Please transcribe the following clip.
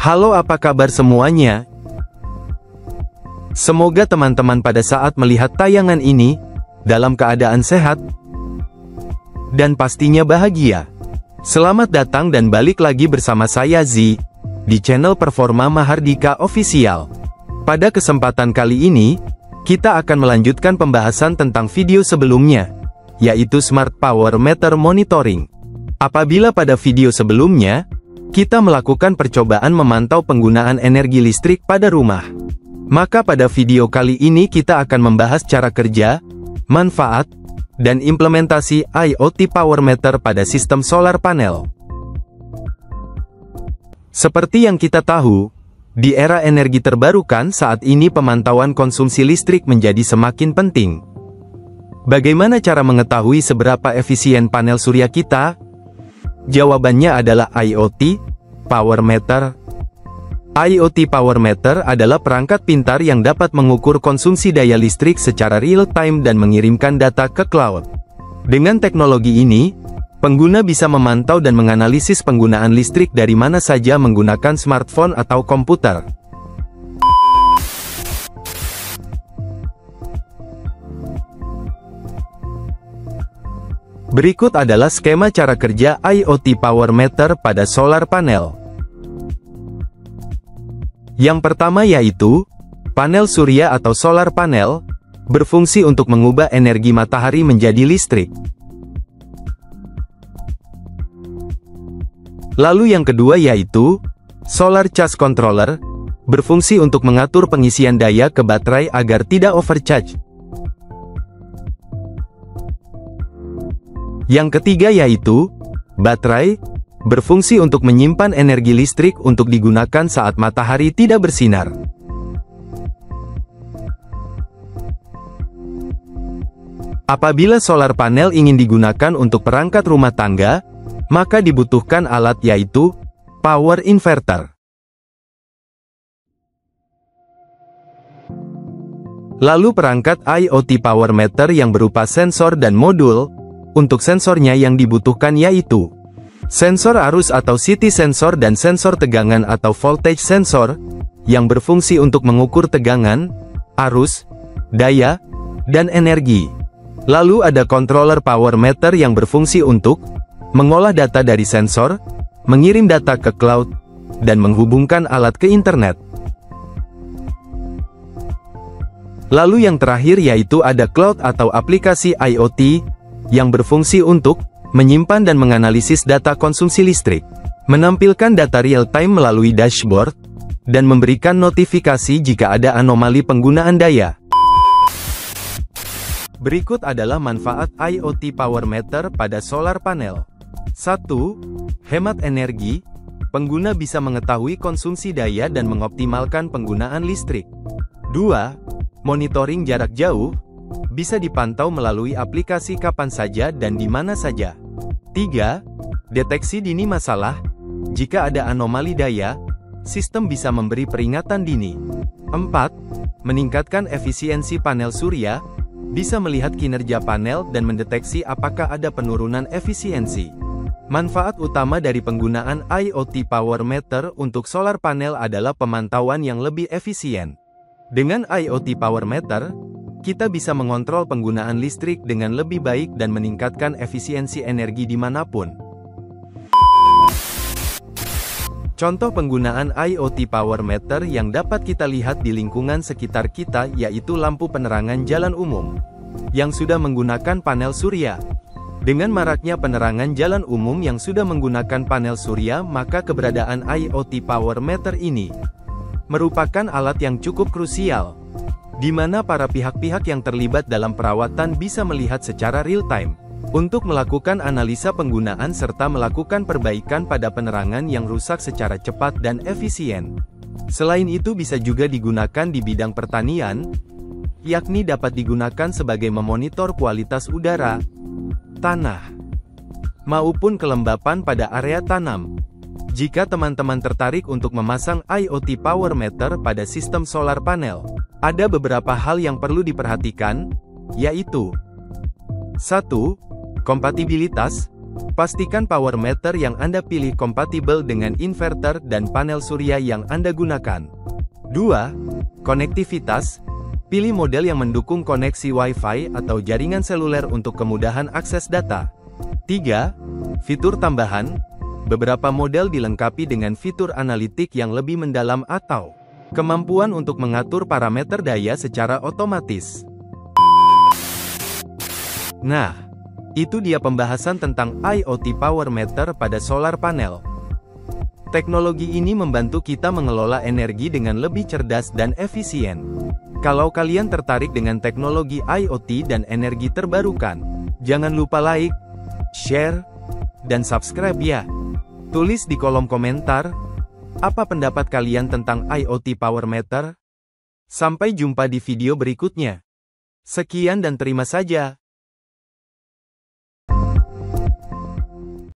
Halo, apa kabar semuanya? Semoga teman-teman pada saat melihat tayangan ini, dalam keadaan sehat, dan pastinya bahagia. Selamat datang dan balik lagi bersama saya Z, di channel Performa Mahardika Official. Pada kesempatan kali ini, kita akan melanjutkan pembahasan tentang video sebelumnya, yaitu Smart Power Meter Monitoring. Apabila pada video sebelumnya, kita melakukan percobaan memantau penggunaan energi listrik pada rumah. Maka pada video kali ini kita akan membahas cara kerja, manfaat, dan implementasi IoT Power Meter pada sistem solar panel. Seperti yang kita tahu, di era energi terbarukan saat ini pemantauan konsumsi listrik menjadi semakin penting. Bagaimana cara mengetahui seberapa efisien panel surya kita? Jawabannya adalah IoT Power Meter. IoT Power Meter adalah perangkat pintar yang dapat mengukur konsumsi daya listrik secara real-time dan mengirimkan data ke cloud. Dengan teknologi ini, pengguna bisa memantau dan menganalisis penggunaan listrik dari mana saja menggunakan smartphone atau komputer. Berikut adalah skema cara kerja IoT Power Meter pada solar panel. Yang pertama yaitu, panel surya atau solar panel, berfungsi untuk mengubah energi matahari menjadi listrik. Lalu yang kedua yaitu, Solar Charge Controller, berfungsi untuk mengatur pengisian daya ke baterai agar tidak overcharge. Yang ketiga yaitu, baterai, berfungsi untuk menyimpan energi listrik untuk digunakan saat matahari tidak bersinar. Apabila solar panel ingin digunakan untuk perangkat rumah tangga, maka dibutuhkan alat yaitu, power inverter. Lalu perangkat IoT Power Meter yang berupa sensor dan modul. Untuk sensornya yang dibutuhkan yaitu sensor arus atau CT sensor dan sensor tegangan atau voltage sensor, yang berfungsi untuk mengukur tegangan, arus, daya, dan energi. Lalu ada controller power meter yang berfungsi untuk mengolah data dari sensor, mengirim data ke cloud, dan menghubungkan alat ke internet. Lalu yang terakhir yaitu ada cloud atau aplikasi IoT, yang berfungsi untuk menyimpan dan menganalisis data konsumsi listrik, menampilkan data real-time melalui dashboard, dan memberikan notifikasi jika ada anomali penggunaan daya. Berikut adalah manfaat IoT Power Meter pada solar panel. 1. Hemat energi. Pengguna bisa mengetahui konsumsi daya dan mengoptimalkan penggunaan listrik. 2. Monitoring jarak jauh. Bisa dipantau melalui aplikasi kapan saja dan di mana saja. 3. Deteksi dini masalah. Jika ada anomali daya, sistem bisa memberi peringatan dini. 4. Meningkatkan efisiensi panel surya. Bisa melihat kinerja panel dan mendeteksi apakah ada penurunan efisiensi. Manfaat utama dari penggunaan IoT Power Meter untuk solar panel adalah pemantauan yang lebih efisien. Dengan IoT Power Meter, kita bisa mengontrol penggunaan listrik dengan lebih baik dan meningkatkan efisiensi energi dimanapun. Contoh penggunaan IoT Power Meter yang dapat kita lihat di lingkungan sekitar kita yaitu lampu penerangan jalan umum, yang sudah menggunakan panel surya. Dengan maraknya penerangan jalan umum yang sudah menggunakan panel surya, maka keberadaan IoT Power Meter ini merupakan alat yang cukup krusial, di mana para pihak-pihak yang terlibat dalam perawatan bisa melihat secara real-time, untuk melakukan analisa penggunaan serta melakukan perbaikan pada penerangan yang rusak secara cepat dan efisien. Selain itu bisa juga digunakan di bidang pertanian, yakni dapat digunakan sebagai memonitor kualitas udara, tanah, maupun kelembapan pada area tanam. Jika teman-teman tertarik untuk memasang IoT Power Meter pada sistem solar panel, ada beberapa hal yang perlu diperhatikan, yaitu 1. Kompatibilitas. Pastikan power meter yang Anda pilih kompatibel dengan inverter dan panel surya yang Anda gunakan. 2. Konektivitas. Pilih model yang mendukung koneksi Wi-Fi atau jaringan seluler untuk kemudahan akses data. 3. Fitur tambahan. Beberapa model dilengkapi dengan fitur analitik yang lebih mendalam atau kemampuan untuk mengatur parameter daya secara otomatis. Nah, itu dia pembahasan tentang IoT Power Meter pada solar panel. Teknologi ini membantu kita mengelola energi dengan lebih cerdas dan efisien. Kalau kalian tertarik dengan teknologi IoT dan energi terbarukan, jangan lupa like, share, dan subscribe ya. Tulis di kolom komentar, apa pendapat kalian tentang IoT Power Meter? Sampai jumpa di video berikutnya. Sekian dan terima saja.